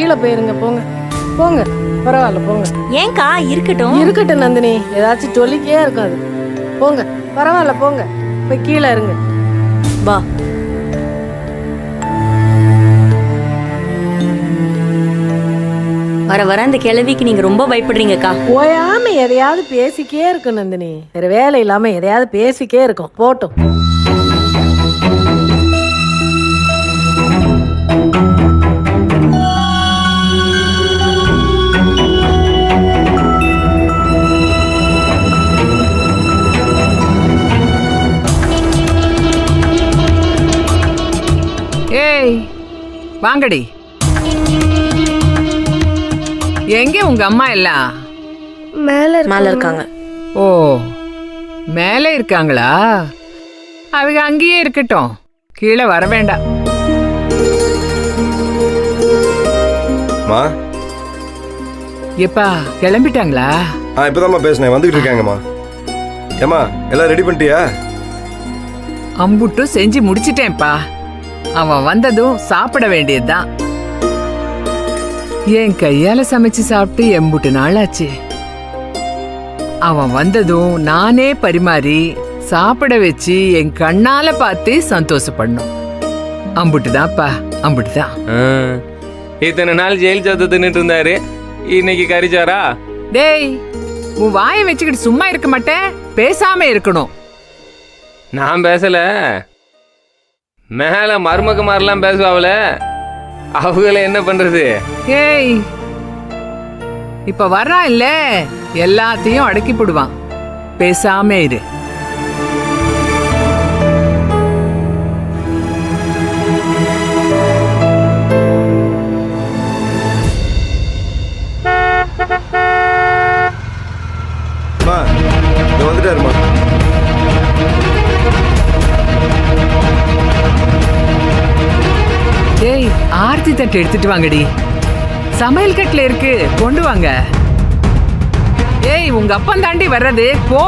கீழே போயிருங்க, போங்க போங்க, பரவாயில்ல போங்க. ஏன்க்கா இருக்கட்டும். இருக்கட்டும் நந்தினி, ஏதாச்சும் சொல்லிக்கே இருக்கும் அது. போங்க, பரவாயில்ல போங்க, போய் கீழே இருங்க. வா. வர வர அந்த கிழவிக்கு நீங்க ரொம்ப பயப்படுறீங்கக்கா. ஓயாம எதையாவது பேசிக்கே இருக்கும் நந்தினி, வேற வேலை இல்லாம எதையாவது பேசிக்கே இருக்கும். போட்டும். ஏய் வாங்கடி. எங்க உங்க அம்மா எல்லாம்? மேல இருக்காங்க. ஓ, மேலே இருக்காங்களா? அவங்க அங்கேயே இருக்கட்டும், கீழே வர வேண்டாம். மா, எப்பா கிளம்பிட்டாங்களா? இப்பதாம்மா பேசினேன், வந்துகிட்டு இருக்காங்கம்மா. ஏம்மா எல்லாம் ரெடி பண்ணிட்டியா? அம்புட்டும் செஞ்சு முடிச்சிட்டேன்ப்பா. அவன் வந்ததும் சாப்பிட வேண்டியதுதான். என் கையால சமைச்சு சாப்பிட்டு எம்புட்டு நாளாச்சு. அவன் வந்ததும் நானே பரிமாறி சாப்பிட வச்சு என் கண்ணால பார்த்து சந்தோஷப்படணும். அம்புட்டுதான்ப்பா, அம்புட்டுதான். இத்தனை நாள் ஜெயில் சாத்து தின்னுட்டு இருந்தாரு, இன்னைக்கு கறிச்சாரா? டேய், உன் வாயை வச்சுக்கிட்டு சும்மா இருக்க மாட்டேன், பேசாம இருக்கணும். நான் பேசல, மேல மருமகுமாரெல்லாம் பேசுவாவில, அவங்கள என்ன பண்றது? ஏய், இப்ப வர்றான் இல்ல, எல்லாத்தையும் அடக்கி போடுவான். பேசாம இரு. வந்துட்டாருமா. ஏய், ஆர்த்தி தட்டு எடுத்துட்டு வாங்கடி. சமையல் கட்டுல இருக்கு, கொண்டு வாங்க. ஏய், உங்க அப்பன் தாண்டி வர்றது, போ.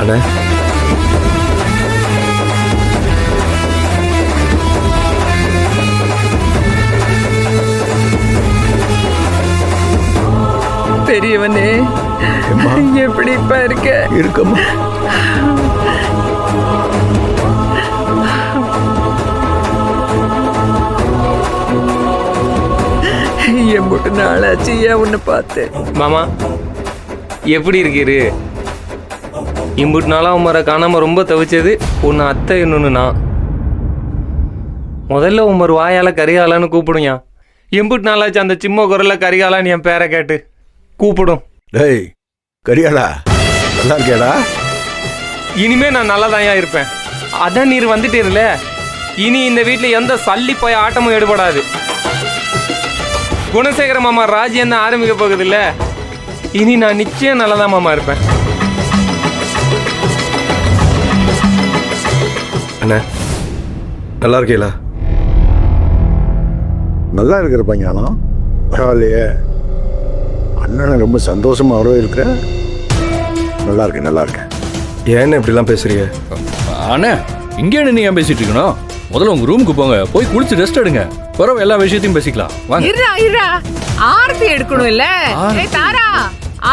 அண்ணே, பெரியவனே, எப்படி இப்ப இருக்க? இருக்கம்மா. எம்புட்டு நாளாச்சு உன்னை பார்த்து. மாமா எப்படி இருக்கீரு? இம்புட்டு நாளா உமரை காணாம ரொம்ப தவிச்சது ஒன்னு அத்தை, இன்னொன்னு நான். முதல்ல உமர் வாயால கரிகாலான்னு கூப்பிடுங்க. எம்புட்டு நாளாச்சு அந்த சிம்ம குரல்ல கரிகாலான்னு என் பேரை கேட்டு கூப்பிடும். டேய் கரியாடா, நல்லா இருக்கியாடா? இனிமே நான் நல்லதாயா இருப்பேன். அதான் நீர் வந்துட்டீர்ல, இனி இந்த வீட்டில் எந்த சல்லி போய் ஆட்டமும் ஈடுபடாது. குணசேகர மாமா ராஜ்யம் தான் ஆரம்பிக்க போகுது இல்ல, இனி நான் நிச்சயம் நல்லதான் மாமா இருப்பேன். அண்ணா நல்லா இருக்கீங்களா? நல்லா இருக்கிற பையனும் பரவாயில்லையே. அண்ணனை ரொம்ப சந்தோஷமாகவும் இருக்கிற. நல்லா இருக்கேன், நல்லா இருக்கேன். ஏன்னு இப்படிலாம் பேசுறீங்க? அண்ணா, இங்கே நீ ஏன் பேசிட்டு இருக்கணும்? முதல்ல உங்க ரூமுக்கு போங்க, போய் குளிச்சு ரெஸ்ட் எடுங்க. பிறகு எல்லா விஷயத்தையும் பேசிக்கலாம். வாங்க. இருடா, ஆர்த்தி எடுக்கணும் இல்ல? ஏய் தாரா,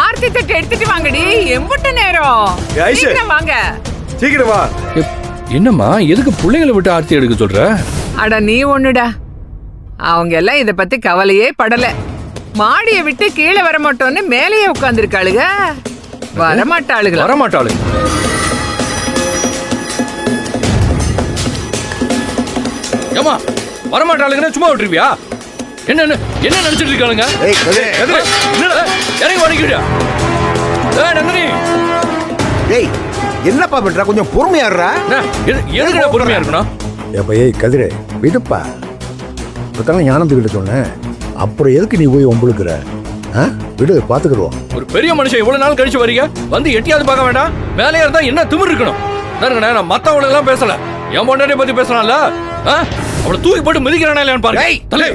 ஆர்த்தி தட்டு எடுத்துட்டு வாங்கடி. எம்புட்டு நேரம்? சீக்கிரம் வாங்க. சீக்கிரம் வா. என்னம்மா, எதுக்கு பிள்ளைங்களை விட்டு ஆர்த்தி எடுக்க சொல்ற? அட நீ ஒண்ணுடா, அவங்க எல்லாம் இத பத்தி கவலையே படல. மாடிய விட்டு கீழே வர மாட்டோன்னு மேலேயே உட்கார்ந்துருக்காளுங்க. வரமாட்டாளுங்க. வரமாட்டாளுங்க. ஏமா வரமாட்டாளுங்கன்னா சும்மா விட்டுருவியா? என்ன என்ன நினைச்சிட்டு இருக்காளுங்க? இறங்கி வணங்கிவிடா. நந்தினி, டேய் என்னப்பா பண்ற? கொஞ்சம் பொறுமையா இருடா. எதுக்குடா பொறுமையா இருக்கணும்? ஏப்பா ஏய் கதிரே, விடுப்பா. இப்போத்தானே ஞானத்துக்கிட்ட சொன்னேன். அப்புறம் எதுக்கு நீ போய் ஒம்பளுக்குற? ஆ, விடு, பார்த்துக்கிடுவோம். ஒரு பெரிய மனுஷன் இவ்வளவு நாள் கழிச்சு வரீங்க, வந்து எட்டியாவது பார்க்க வேண்டாம்? வேலையா இருந்தா என்ன திமிர் இருக்கணும்? நான் மத்தவங்களுக்கு எல்லாம் பேசல, என் பொண்டாட்டியை பத்தி பேசலாம்ல. அவளை தூக்கி போட்டு மிதிக்கிறானா இல்லையான்னு பாருங்க. தலை.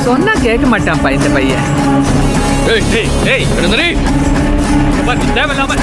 சொன்னா கேட்க மாட்டான்ப்பா இந்த பையன். தேவையில்லாம